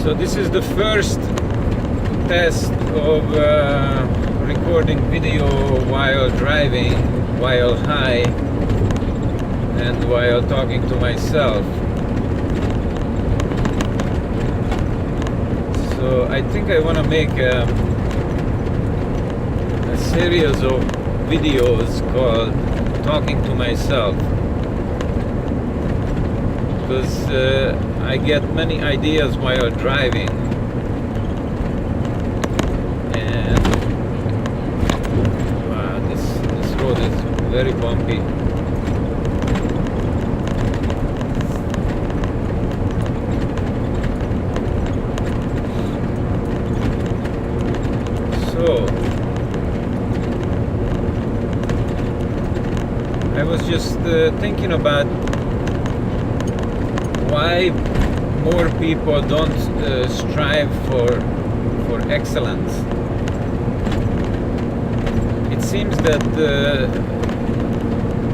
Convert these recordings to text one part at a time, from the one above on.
So this is the first test of recording video while driving, while high, and while talking to myself. So I think I want to make a series of videos called Talking to Myself, because I get many ideas while driving, and wow, this road is very bumpy. So I was just thinking about why more people don't strive for excellence. It seems that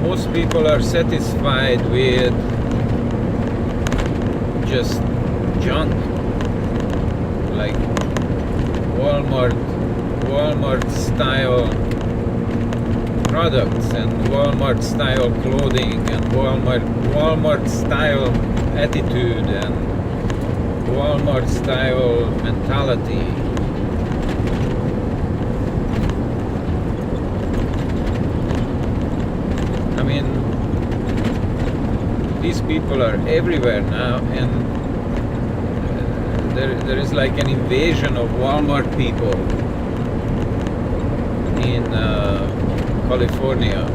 most people are satisfied with just junk, like Walmart style products and Walmart style clothing and Walmart style attitude and Walmart style mentality. I mean, these people are everywhere now, and there is like an invasion of Walmart people in California.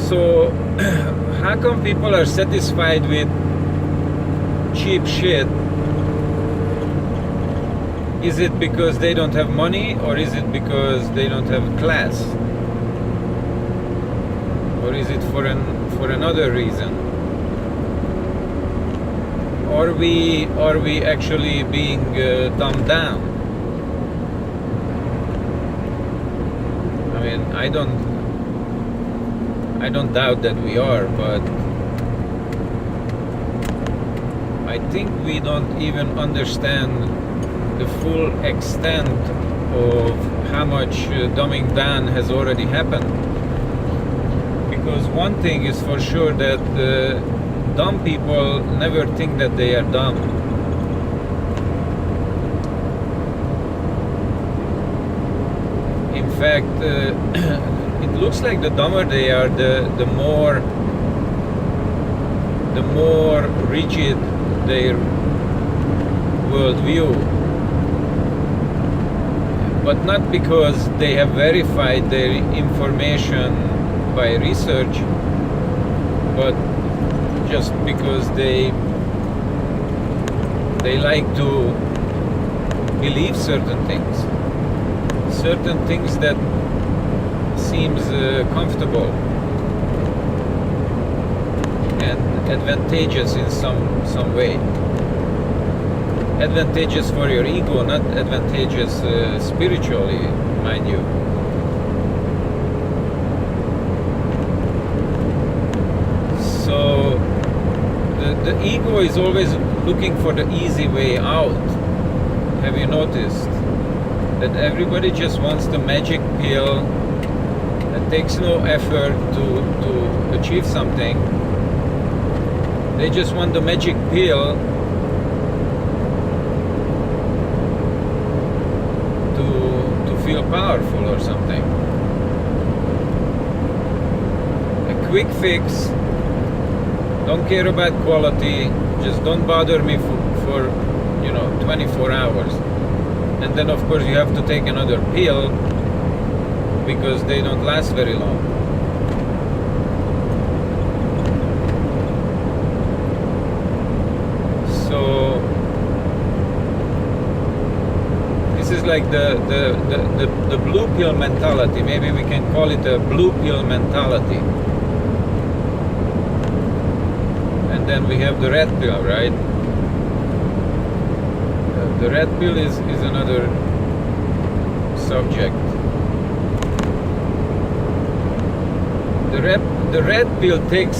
So how come people are satisfied with cheap shit? Is it because they don't have money, or is it because they don't have class, or is it for another reason? Are we actually being dumbed down? I mean, I don't doubt that we are, but I think we don't even understand the full extent of how much dumbing down has already happened. Because one thing is for sure, that dumb people never think that they are dumb. In fact, it looks like the dumber they are, the more rigid their worldview. But not because they have verified their information by research, but just because they like to believe certain things that seems comfortable and advantageous in some way. Advantageous for your ego, not advantageous spiritually, mind you. So the ego is always looking for the easy way out. Have you noticed that everybody just wants the magic pill that takes no effort to achieve something? They just want the magic pill to feel powerful or something. A quick fix. Don't care about quality. Just don't bother me for 24 hours. And then of course you have to take another pill because they don't last very long. So this is like the blue pill mentality. Maybe we can call it a blue pill mentality. And then we have the red pill, right? The red pill is another subject. The red pill takes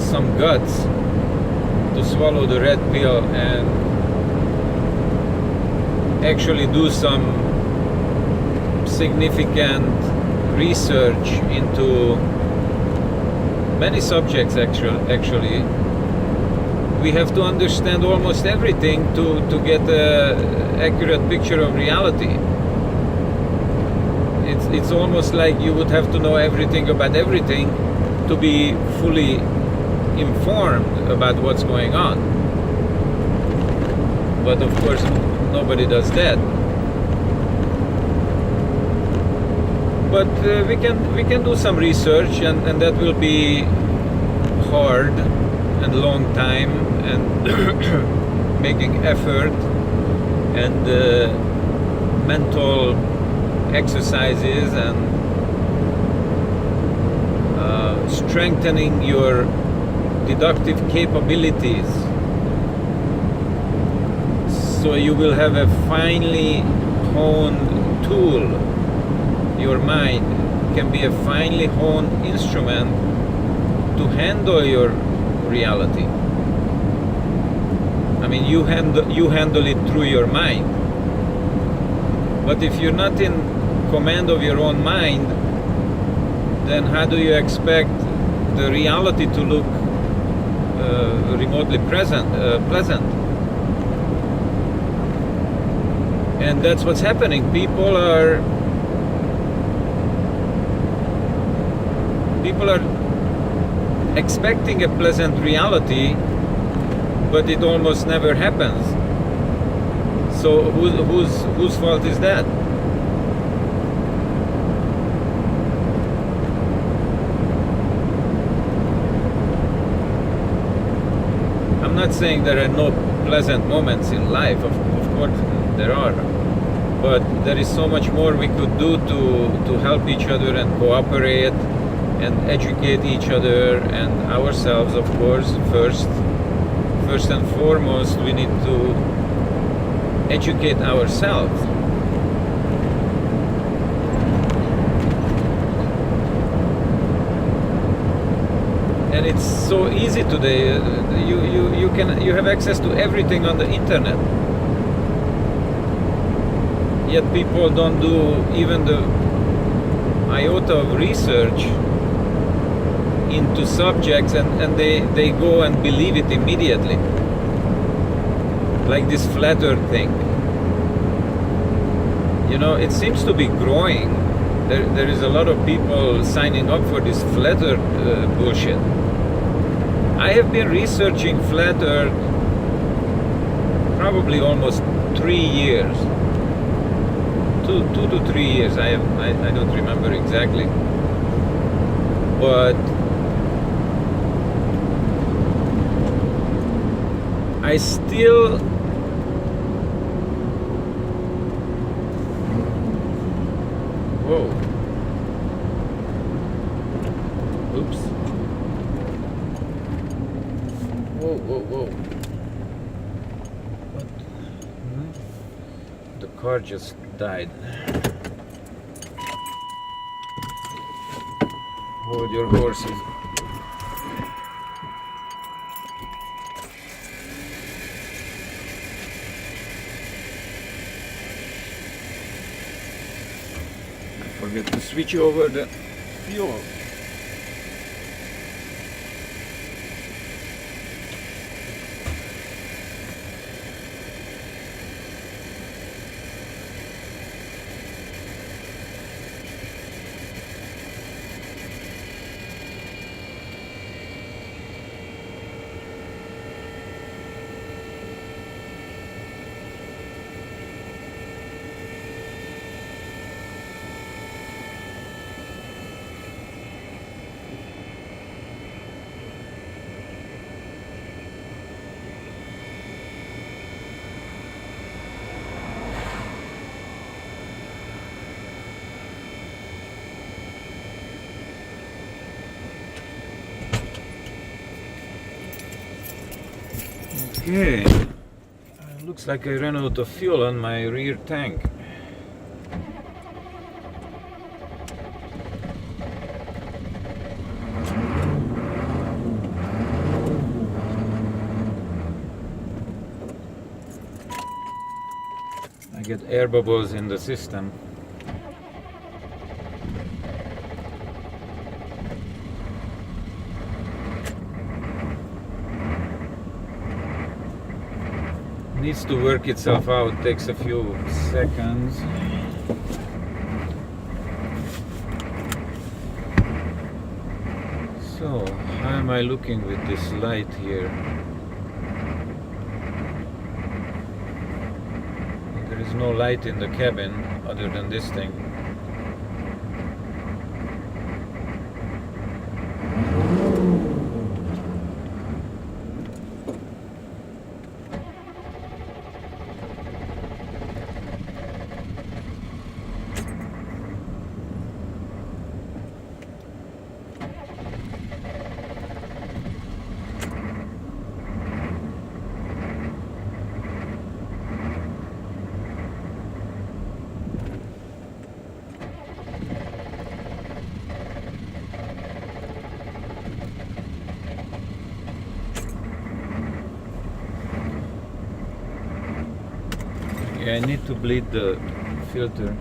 some guts to swallow the red pill and actually do some significant research into many subjects. Actually, we have to understand almost everything to get an accurate picture of reality. It's almost like you would have to know everything about everything to be fully informed about what's going on. But of course, nobody does that. But we can do some research, and that will be hard and long time and making effort and mental exercises and strengthening your deductive capabilities, so you will have a finely honed tool. Your mind can be a finely honed instrument to handle your reality. I mean, you handle it through your mind. But if you're not in command of your own mind, then how do you expect the reality to look remotely pleasant? And that's what's happening. People are expecting a pleasant reality, but it almost never happens. So whose fault is that? I'm not saying there are no pleasant moments in life. Of course there are. But there is so much more we could do to help each other and cooperate and educate each other and ourselves, of course. First and foremost, we need to educate ourselves. And it's so easy today. You have access to everything on the internet. Yet people don't do even the iota of research into subjects, and they go and believe it immediately. Like this flat earth thing. You know, it seems to be growing. There is a lot of people signing up for this flat earth bullshit. I have been researching flat earth probably almost 3 years. 2 to 3 years. I don't remember exactly. But I still whoa. Oops. Whoa. What? The car just died. Hold your horses. Forget to switch over the fuel. Okay, looks like I ran out of fuel on my rear tank. I get air bubbles in the system. Needs to work itself out, takes a few seconds. So, how am I looking with this light here? There is no light in the cabin other than this thing. Yeah, I need to bleed the filter.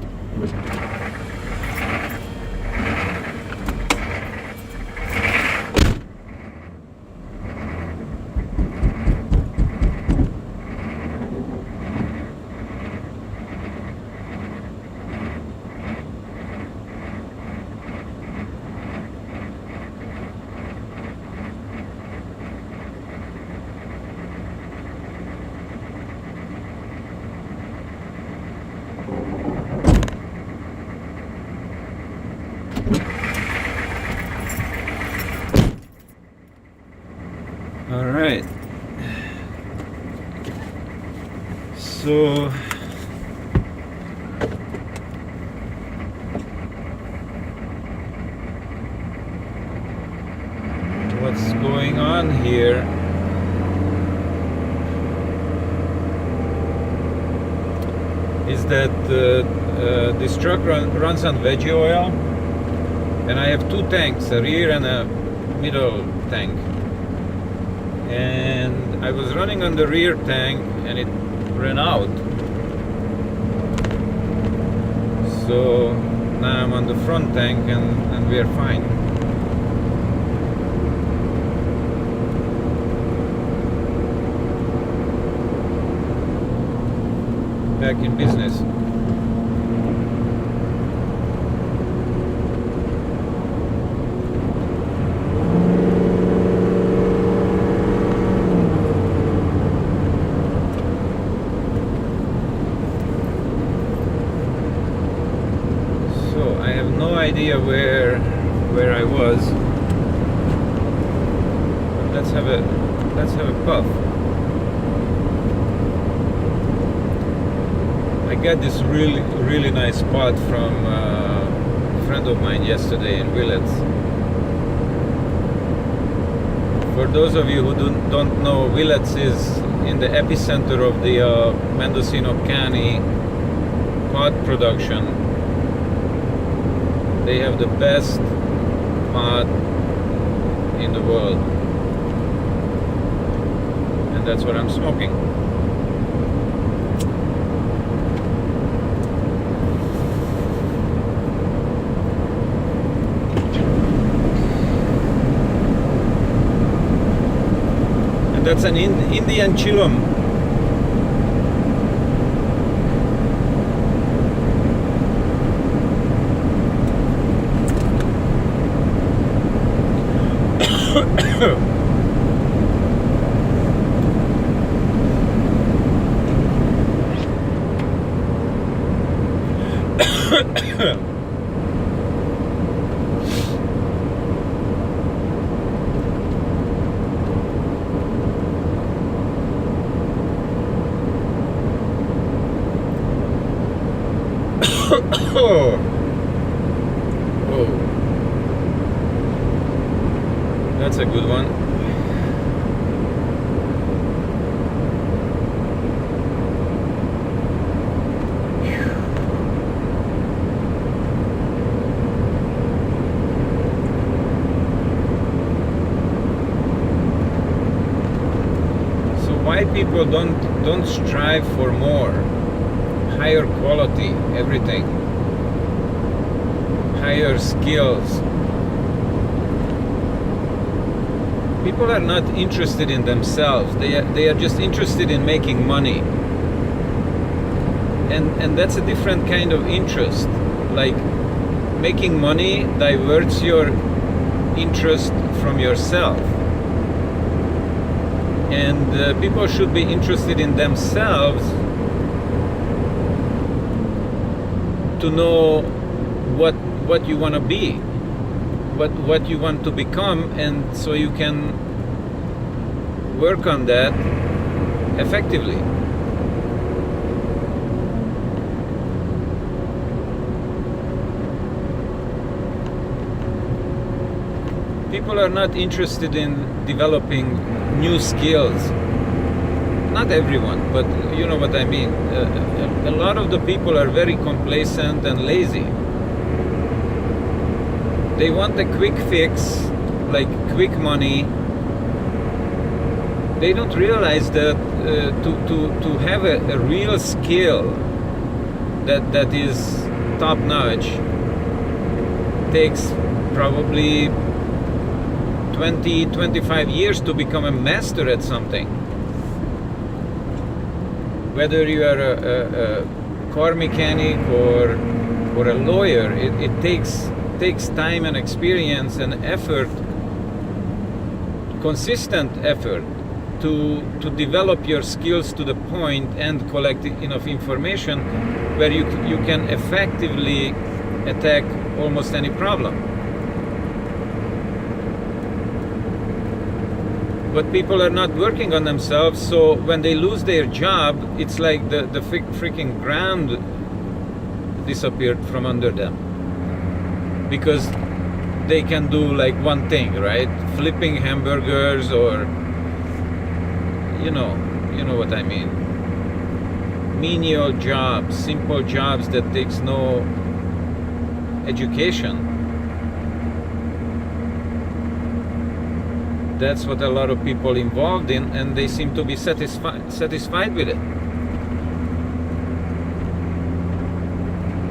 All right. So what's going on here? Is that this truck runs on veggie oil, and I have two tanks, a rear and a middle tank. And I was running on the rear tank and it ran out. So now I'm on the front tank and we are fine. Back in business. Idea where I was. Let's have a puff. I got this really nice spot from a friend of mine yesterday in Willets. For those of you who don't know, Willets is in the epicenter of the Mendocino County pot production. They have the best pot in the world, and that's what I'm smoking. And that's an Indian chillum. Oh, that's a good one. why people don't strive for more, higher quality, everything, higher skills. People are not interested in themselves. They are just interested in making money. And that's a different kind of interest. Like, making money diverts your interest from yourself. And people should be interested in themselves to know what you want to be, what you want to become, and so you can work on that effectively. People are not interested in developing new skills. Not everyone, but you know what I mean. A lot of the people are very complacent and lazy. They want a quick fix, like quick money. They don't realize that to have a real skill that is top notch takes probably 20-25 years to become a master at something. Whether you are a car mechanic or a lawyer, it takes time and experience and effort, consistent effort, to develop your skills to the point and collect enough information where you can effectively attack almost any problem. But people are not working on themselves, so when they lose their job, it's like the freaking ground disappeared from under them. Because they can do like one thing, right? Flipping hamburgers, or you know what I mean. Menial jobs, simple jobs that takes no education. That's what a lot of people involved in, and they seem to be satisfied with it.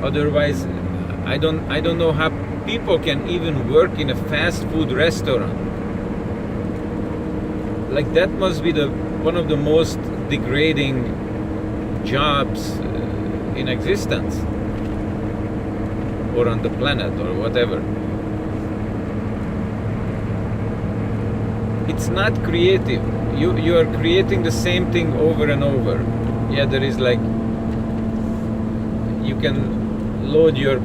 Otherwise, I don't know how people can even work in a fast food restaurant. Like, that must be one of the most degrading jobs in existence, or on the planet, or whatever. It's not creative. You are creating the same thing over and over. Yeah, there is like, you can load your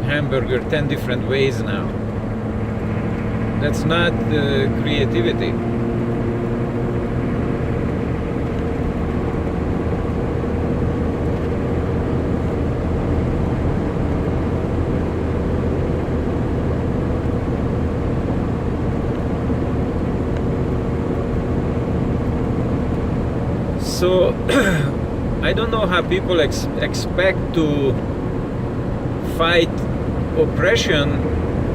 hamburger 10 different ways now. That's not creativity. So I don't know how people expect to fight oppression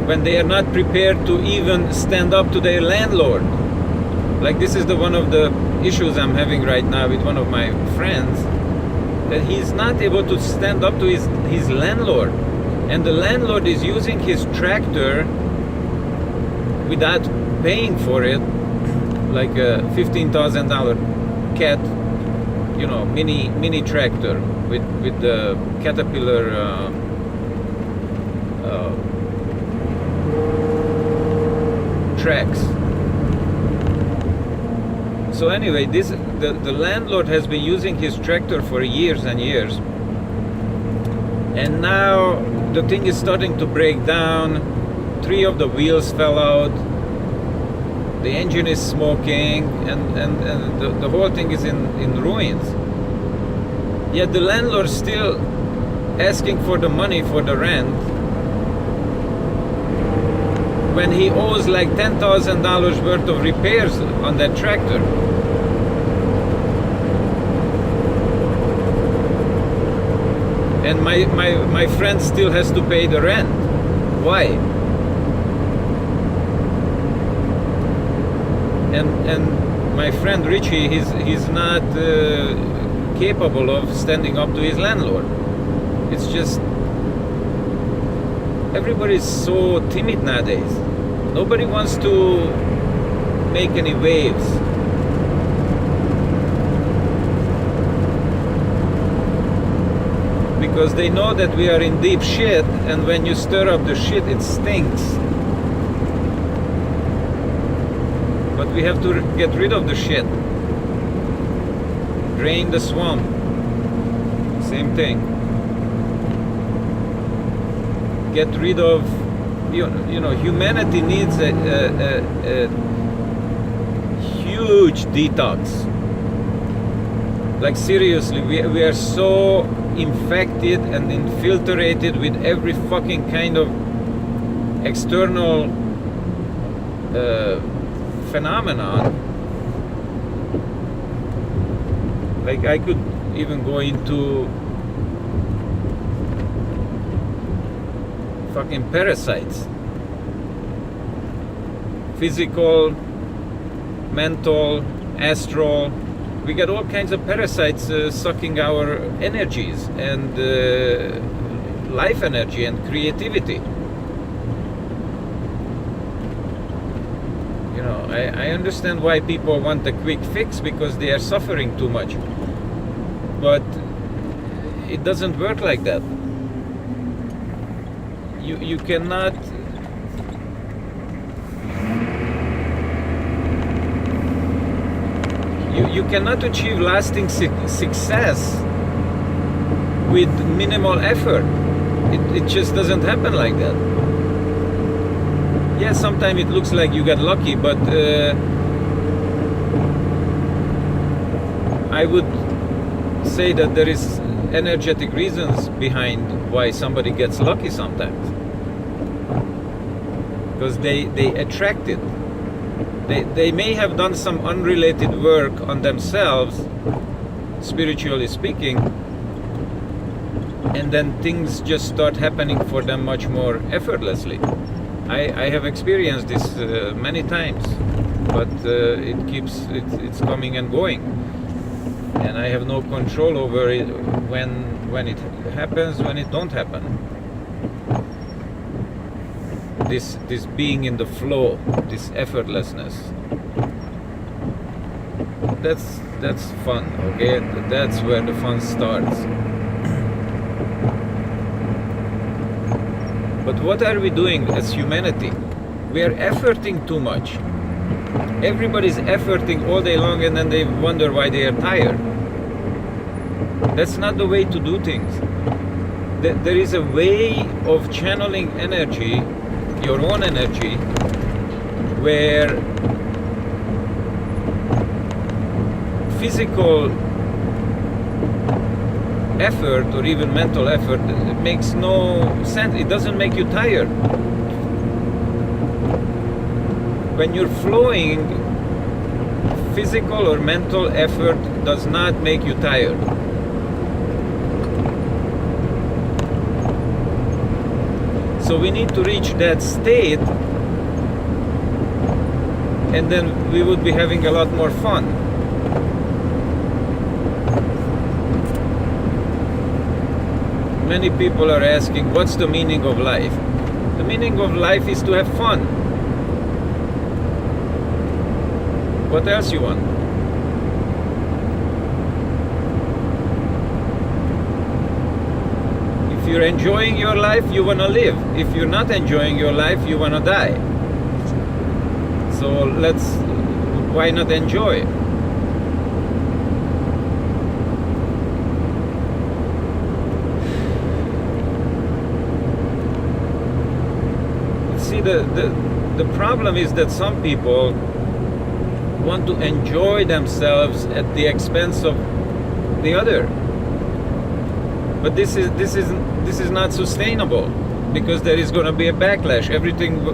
when they are not prepared to even stand up to their landlord. Like, this is one of the issues I'm having right now with one of my friends, that he's not able to stand up to his landlord, and the landlord is using his tractor without paying for it, like a $15,000 cat, mini tractor with the Caterpillar tracks. So anyway, the landlord has been using his tractor for years and years, and now the thing is starting to break down. 3 of the wheels fell out, the engine is smoking, and the whole thing is in ruins. Yet the landlord's still asking for the money for the rent, when he owes like $10,000 worth of repairs on that tractor. And my friend still has to pay the rent. Why? And my friend Richie, he's not capable of standing up to his landlord. It's just everybody's so timid nowadays. Nobody wants to make any waves. Because they know that we are in deep shit, and when you stir up the shit, it stinks. But we have to get rid of the shit. Drain the swamp. Same thing. Get rid of, you know, humanity needs a huge detox. Like seriously, we are so infected and infiltrated with every fucking kind of external phenomenon. Like I could even go into fucking parasites, physical, mental, astral. We get all kinds of parasites sucking our energies and life energy and creativity. You know, I understand why people want a quick fix, because they are suffering too much. But it doesn't work like that. You cannot. You cannot achieve lasting success with minimal effort. It just doesn't happen like that. Yeah, sometimes it looks like you got lucky, but I would say that there is energetic reasons behind why somebody gets lucky sometimes. Because they attract it. They may have done some unrelated work on themselves, spiritually speaking, and then things just start happening for them much more effortlessly. I have experienced this many times, but it's coming and going, and I have no control over it when it happens, when it don't happen. This being in the flow, this effortlessness, that's fun, okay? That's where the fun starts. But what are we doing as humanity? We are efforting too much. Everybody's efforting all day long, and then they wonder why they are tired. That's not the way to do things. There is a way of channeling energy, your own energy, where physical effort or even mental effort makes no sense. It doesn't make you tired. When you're flowing, physical or mental effort does not make you tired. So we need to reach that state, and then we would be having a lot more fun. Many people are asking, what's the meaning of life? The meaning of life is to have fun. What else you want? If you're enjoying your life, you want to live. If you're not enjoying your life, you want to die. So why not enjoy? See, the problem is that some people want to enjoy themselves at the expense of the other. But this is not sustainable, because there is going to be a backlash. Everything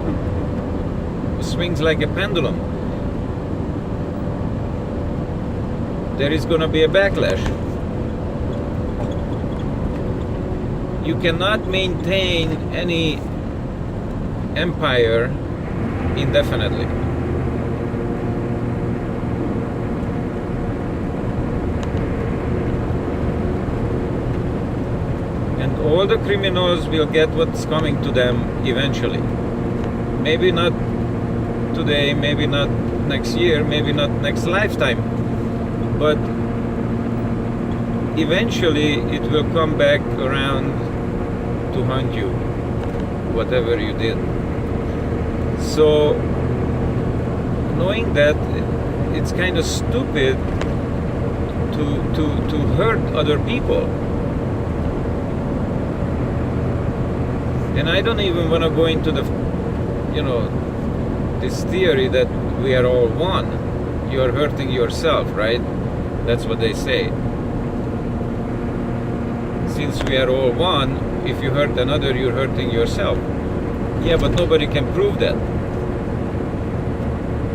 swings like a pendulum. There is going to be a backlash. You cannot maintain any empire indefinitely. all the criminals will get what's coming to them eventually. Maybe not today, maybe not next year, maybe not next lifetime, but eventually it will come back around to haunt you, whatever you did. So knowing that, it's kind of stupid to hurt other people. And I don't even want to go into the, this theory that we are all one. You are hurting yourself, right? That's what they say. Since we are all one, if you hurt another, you're hurting yourself. Yeah, but nobody can prove that.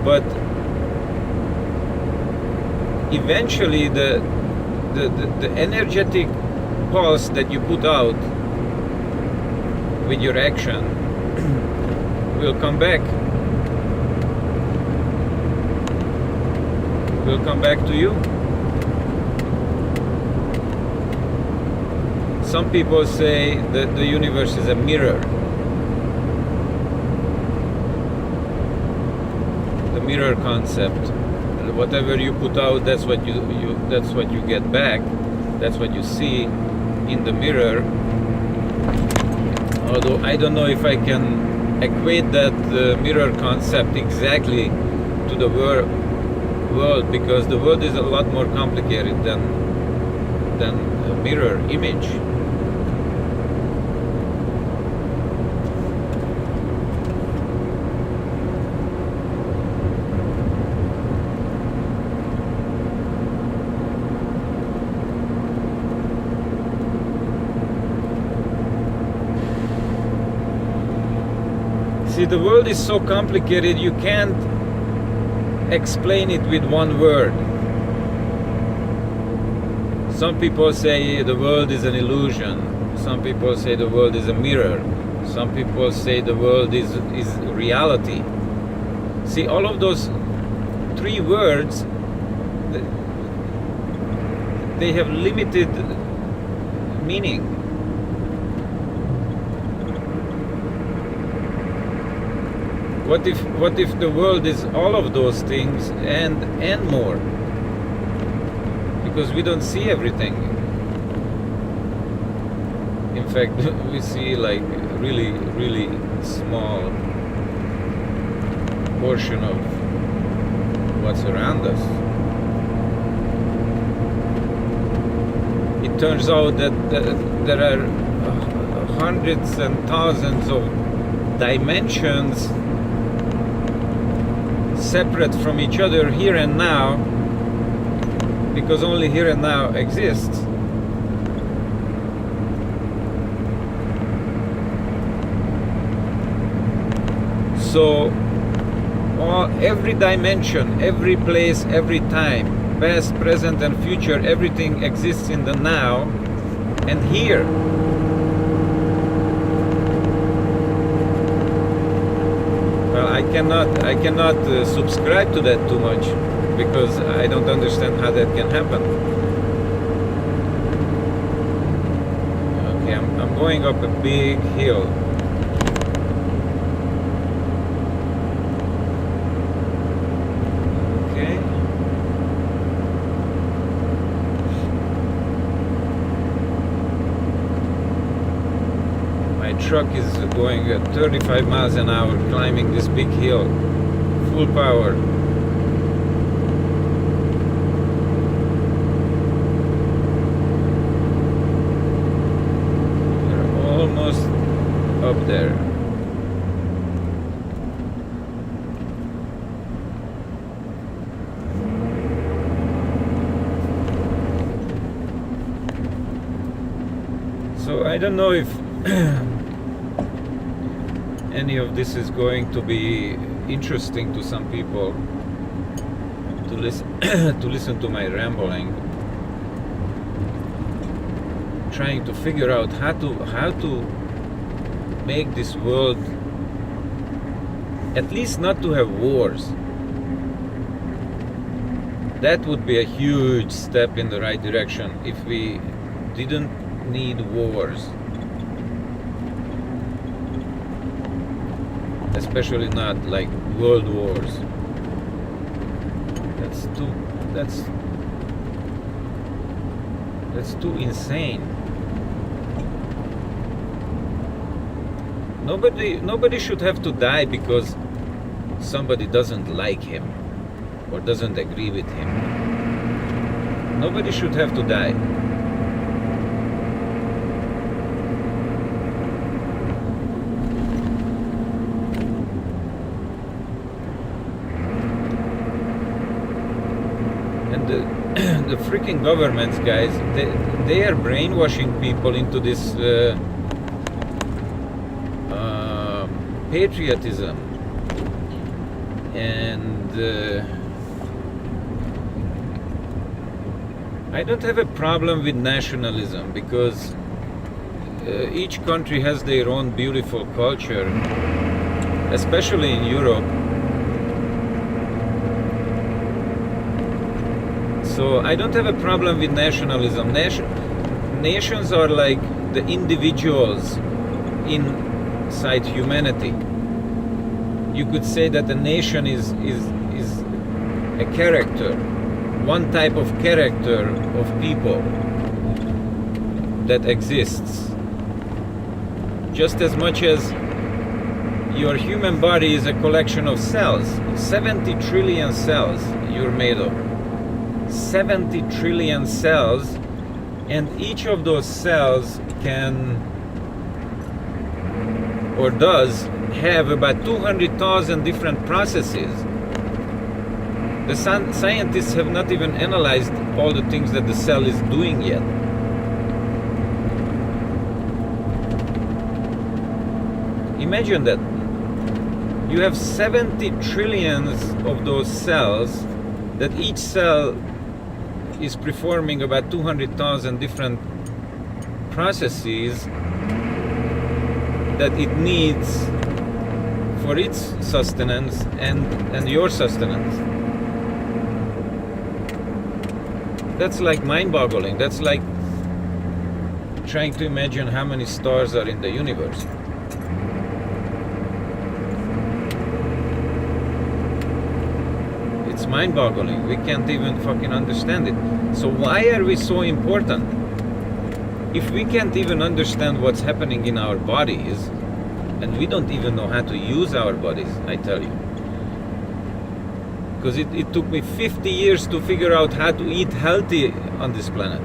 But eventually the energetic pulse that you put out with your action will come back. Will come back to you. Some people say that the universe is a mirror. The mirror concept. Whatever you put out, that's what you get back. That's what you see in the mirror. Although I don't know if I can equate that mirror concept exactly to the world, because the world is a lot more complicated than a mirror image. See, the world is so complicated, you can't explain it with one word. Some people say the world is an illusion. Some people say the world is a mirror. Some people say the world is reality. See, all of those three words, they have limited meaning. What if the world is all of those things and more? Because we don't see everything. In fact, we see like really, really small portion of what's around us. It turns out that there are hundreds and thousands of dimensions separate from each other here and now, because only here and now exists. So every dimension, every place, every time, past, present and future, everything exists in the now and here. Well, I cannot subscribe to that too much, because I don't understand how that can happen. Okay, I'm going up a big hill. Okay. My truck is going at 35 miles an hour, climbing this big hill, full power. We're almost up there. So I don't know if any of this is going to be interesting to some people to listen to listen to my rambling, trying to figure out how to make this world at least not to have wars. That would be a huge step in the right direction if we didn't need wars. especially not like world wars. That's too insane. Nobody should have to die because somebody doesn't like him or doesn't agree with him. Nobody should have to die. And the freaking governments, guys, they are brainwashing people into this patriotism. And I don't have a problem with nationalism because each country has their own beautiful culture, especially in Europe. So I don't have a problem with nationalism. Nations are like the individuals inside humanity. You could say that a nation is a character, one type of character of people that exists. Just as much as your human body is a collection of cells, 70 trillion cells you're made of. 70 trillion cells, and each of those cells can or does have about 200,000 different processes. The scientists have not even analyzed all the things that the cell is doing yet. Imagine that. You have 70 trillions of those cells, that each cell is performing about 200,000 different processes that it needs for its sustenance and your sustenance. That's like mind-boggling. That's like trying to imagine how many stars are in the universe. It's mind-boggling. We can't even fucking understand it. So why are we so important? If we can't even understand what's happening in our bodies, and we don't even know how to use our bodies, I tell you. Because it took me 50 years to figure out how to eat healthy on this planet.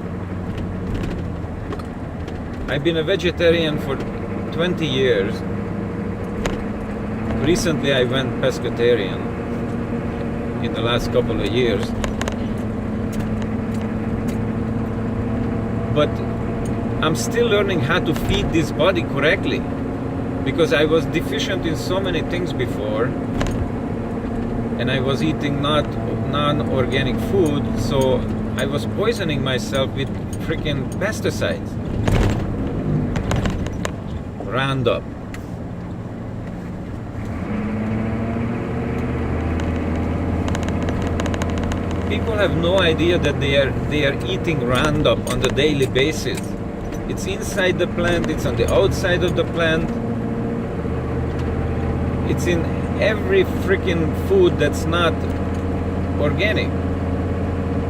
I've been a vegetarian for 20 years. Recently I went pescatarian in the last couple of years. But I'm still learning how to feed this body correctly, because I was deficient in so many things before, and I was eating non-organic food, so I was poisoning myself with freaking pesticides. Roundup. People have no idea that they are eating Roundup on the daily basis. It's inside the plant, it's on the outside of the plant. It's in every freaking food that's not organic.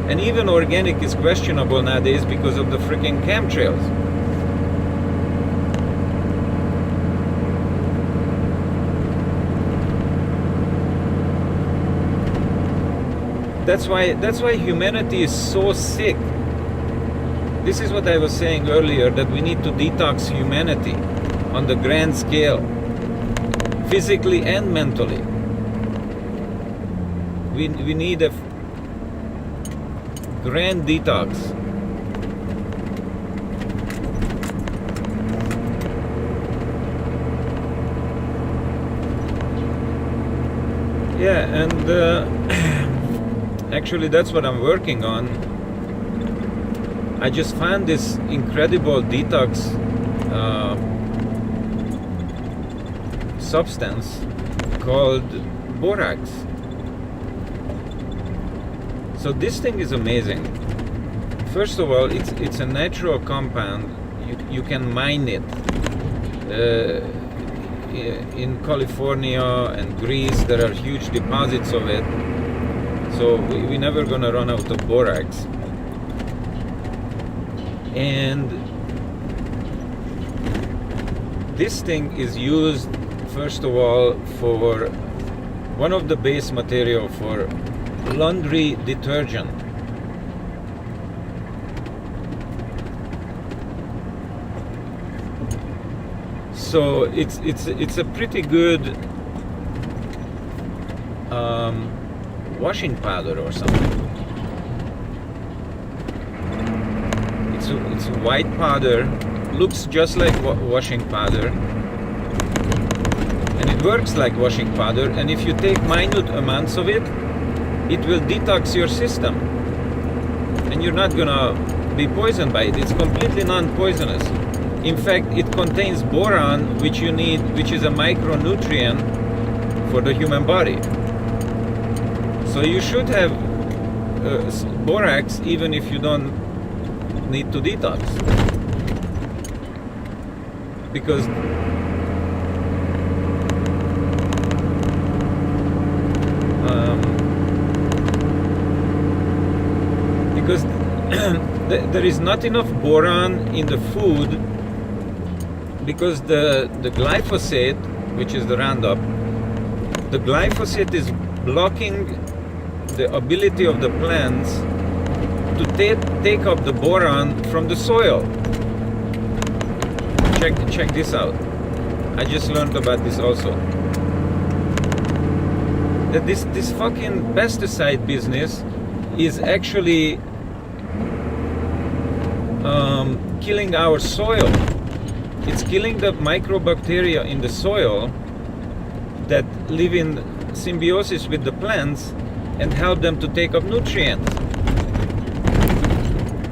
And even organic is questionable nowadays because of the freaking chemtrails. That's why humanity is so sick. This is what I was saying earlier, that we need to detox humanity on the grand scale, physically and mentally. We need a grand detox. Yeah, and actually that's what I'm working on. I just found this incredible detox substance called borax. So this thing is amazing. First of all, it's a natural compound. You can mine it. in California and Greece there are huge deposits of it, so we're never gonna run out of borax. And this thing is used, first of all, for one of the base material for laundry detergent. So it's a pretty good washing powder or something. It's a white powder, looks just like washing powder, and it works like washing powder. And if you take minute amounts of it, it will detox your system, and you're not gonna be poisoned by it. It's completely non-poisonous. In fact, it contains boron, which you need, which is a micronutrient for the human body. So you should have borax even if you don't need to detox, because there is not enough boron in the food, because the glyphosate, which is the Roundup, the glyphosate is blocking the ability of the plants to take up the boron from the soil. Check this out. I just learned about this also. That this fucking pesticide business is actually killing our soil. It's killing the microbacteria in the soil that live in symbiosis with the plants and help them to take up nutrients.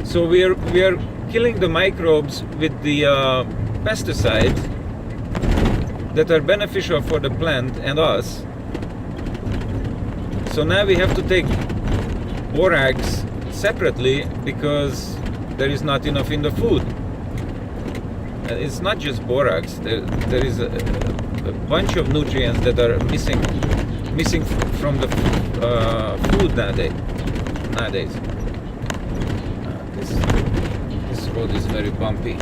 So we are killing the microbes with the pesticides that are beneficial for the plant and us. So now we have to take borax separately because there is not enough in the food. It's not just borax. There is a bunch of nutrients that are missing from the food nowadays. This road is very bumpy.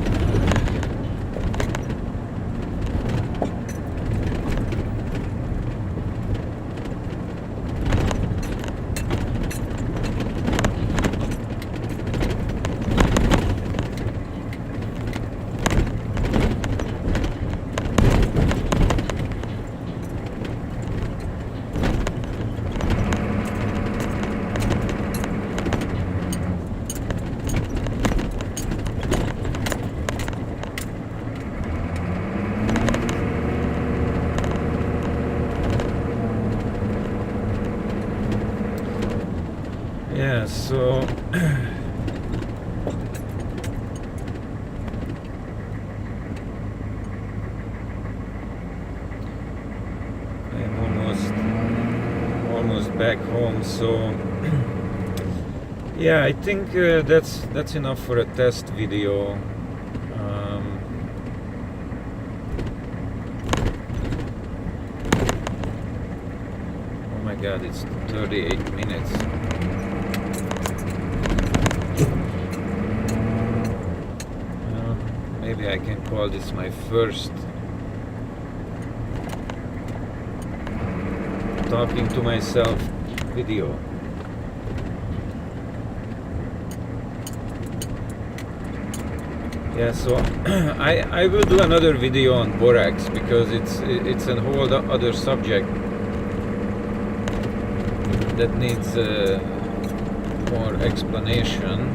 Yeah, so I'm almost back home. So yeah, I think that's enough for a test video. Oh my God, it's 38 minutes. Maybe I can call this my first talking to myself video. Yeah, so I will do another video on borax because it's a whole other subject that needs more explanation.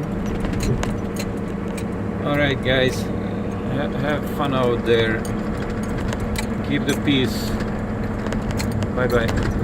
Alright guys, have fun out there. Keep the peace. Bye bye.